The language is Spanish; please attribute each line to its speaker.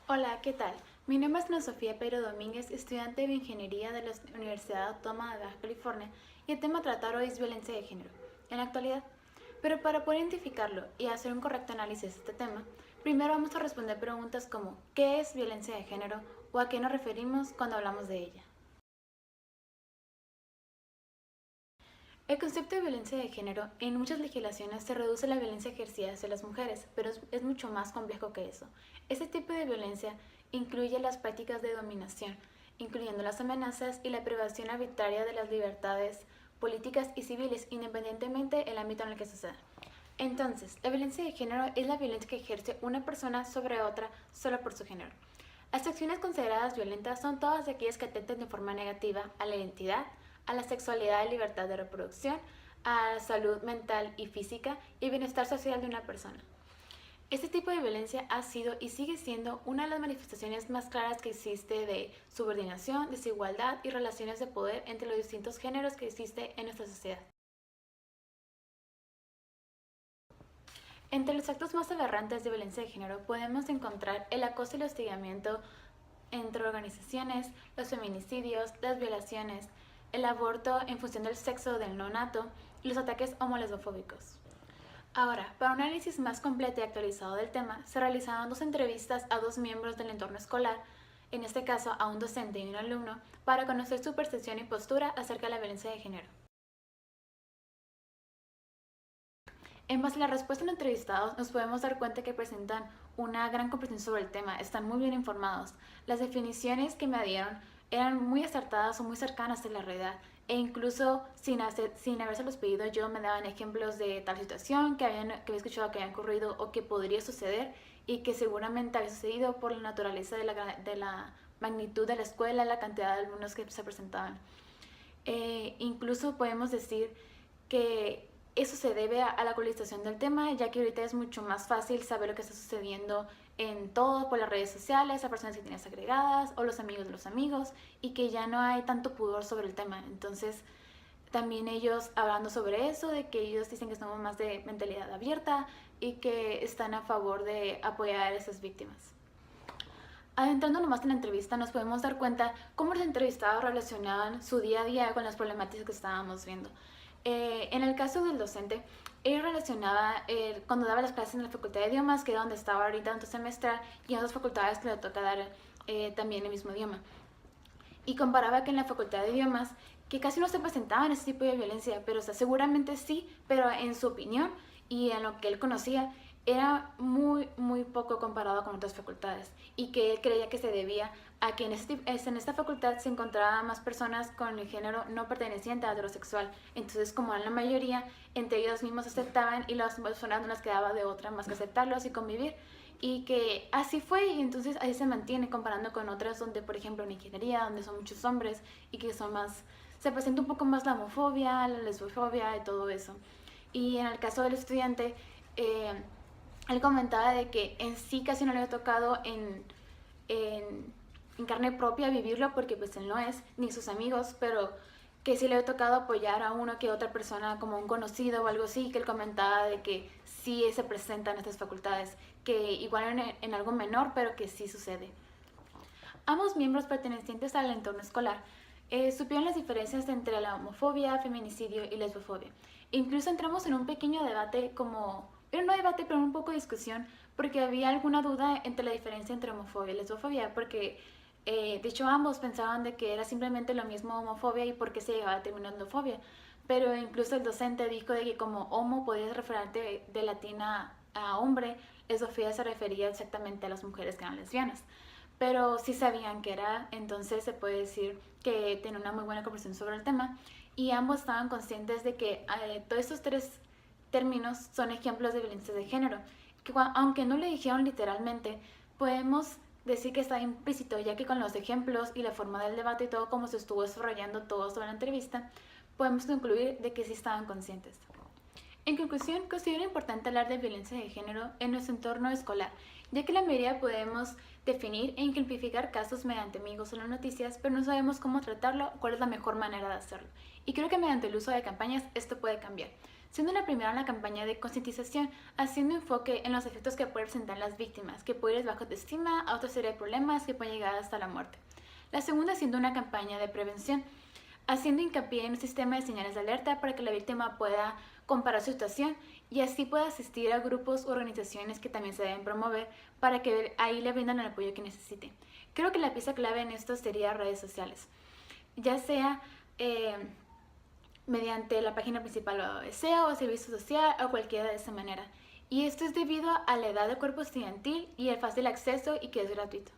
Speaker 1: Hola, ¿qué tal? Mi nombre es Ana Sofía Pedro Domínguez, estudiante de Bioingeniería de la Universidad Autónoma de Baja California, y el tema a tratar hoy es violencia de género, en la actualidad. Pero para poder identificarlo y hacer un correcto análisis de este tema, primero vamos a responder preguntas como ¿qué es violencia de género? O ¿a qué nos referimos cuando hablamos de ella? El concepto de violencia de género en muchas legislaciones se reduce a la violencia ejercida hacia las mujeres, pero es mucho más complejo que eso. Este tipo de violencia incluye las prácticas de dominación, incluyendo las amenazas y la privación arbitraria de las libertades políticas y civiles, independientemente del ámbito en el que suceda. Entonces, la violencia de género es la violencia que ejerce una persona sobre otra solo por su género. Las acciones consideradas violentas son todas aquellas que atenten de forma negativa a la identidad, a la sexualidad y libertad de reproducción, a la salud mental y física y bienestar social de una persona. Este tipo de violencia ha sido y sigue siendo una de las manifestaciones más claras que existe de subordinación, desigualdad y relaciones de poder entre los distintos géneros que existe en nuestra sociedad. Entre los actos más aberrantes de violencia de género podemos encontrar el acoso y el hostigamiento entre organizaciones, los feminicidios, las violaciones, el aborto en función del sexo del neonato y los ataques homolesbofóbicos. Ahora, para un análisis más completo y actualizado del tema, se realizaron dos entrevistas a dos miembros del entorno escolar, en este caso a un docente y un alumno, para conocer su percepción y postura acerca de la violencia de género. En base a la respuesta de los entrevistados, nos podemos dar cuenta que presentan una gran comprensión sobre el tema, están muy bien informados. Las definiciones que me dieron eran muy acertadas o muy cercanas a la realidad, e incluso sin habérselos pedido yo me daban ejemplos de tal situación que había escuchado que había ocurrido o que podría suceder y que seguramente había sucedido por la naturaleza de la magnitud de la escuela, la cantidad de alumnos que se presentaban. Incluso podemos decir que eso se debe a la actualización del tema, ya que ahorita es mucho más fácil saber lo que está sucediendo en todo por las redes sociales, a personas que tienes agregadas o los amigos de los amigos, y que ya no hay tanto pudor sobre el tema. Entonces, también ellos hablando sobre eso, de que ellos dicen que estamos más de mentalidad abierta y que están a favor de apoyar a esas víctimas. Adentrándonos más en la entrevista, nos podemos dar cuenta cómo los entrevistados relacionaban su día a día con las problemáticas que estábamos viendo. En el caso del docente, él relacionaba cuando daba las clases en la Facultad de Idiomas, que era donde estaba ahorita en tu semestral, y en otras facultades que le toca dar también el mismo idioma. Y comparaba que en la Facultad de Idiomas, que casi no se presentaban ese tipo de violencia, pero o sea, seguramente sí, pero en su opinión y en lo que él conocía, era muy poco comparado con otras facultades, y que él creía que se debía a que en esta facultad se encontraban más personas con el género no perteneciente a heterosexual. Entonces, como en la mayoría, entre ellos mismos aceptaban y las personas no les quedaba de otra más que aceptarlos y convivir. Y que así fue, y entonces ahí se mantiene comparando con otras donde, por ejemplo, en ingeniería, donde son muchos hombres y que son más, se presenta un poco más la homofobia, la lesbofobia y todo eso. Y en el caso del estudiante, eh, él comentaba de que en sí casi no le había tocado en carne propia vivirlo, porque pues él no es, ni sus amigos, pero que sí le había tocado apoyar a una que otra persona como un conocido o algo así, que él comentaba de que sí se presentan estas facultades, que igual en algo menor, pero que sí sucede. Ambos miembros pertenecientes al entorno escolar supieron las diferencias entre la homofobia, feminicidio y lesbofobia. Incluso entramos en un pequeño debate, como, era no debate, pero un poco de discusión, porque había alguna duda entre la diferencia entre homofobia y lesbofobia, porque de hecho ambos pensaban de que era simplemente lo mismo homofobia y por qué se llegaba a término endofobia. Pero incluso el docente dijo de que como homo podías referirte de latina a hombre, lesbofobia se refería exactamente a las mujeres que eran lesbianas, pero sí sabían que era, entonces se puede decir que tiene una muy buena conversación sobre el tema, y ambos estaban conscientes de que todos estos tres términos son ejemplos de violencia de género, que aunque no le dijeron literalmente, podemos decir que está implícito, ya que con los ejemplos y la forma del debate y todo como se estuvo desarrollando todo sobre la entrevista, podemos concluir de que sí estaban conscientes. En conclusión, considero importante hablar de violencia de género en nuestro entorno escolar, ya que la mayoría podemos definir e ejemplificar casos mediante amigos o las noticias, pero no sabemos cómo tratarlo o cuál es la mejor manera de hacerlo. Y creo que mediante el uso de campañas esto puede cambiar. siendo la primera una campaña de concientización, haciendo enfoque en los efectos que pueden presentar las víctimas, que puede ir bajo autoestima a otra serie de problemas que pueden llegar hasta la muerte. La segunda siendo una campaña de prevención, haciendo hincapié en un sistema de señales de alerta para que la víctima pueda comparar su situación y así pueda asistir a grupos u organizaciones que también se deben promover para que ahí le brindan el apoyo que necesite. Creo que la pieza clave en esto sería redes sociales, ya sea mediante la página principal o SEO o servicio social o cualquiera de esa manera. Y esto es debido a la edad del cuerpo estudiantil y el fácil acceso y que es gratuito.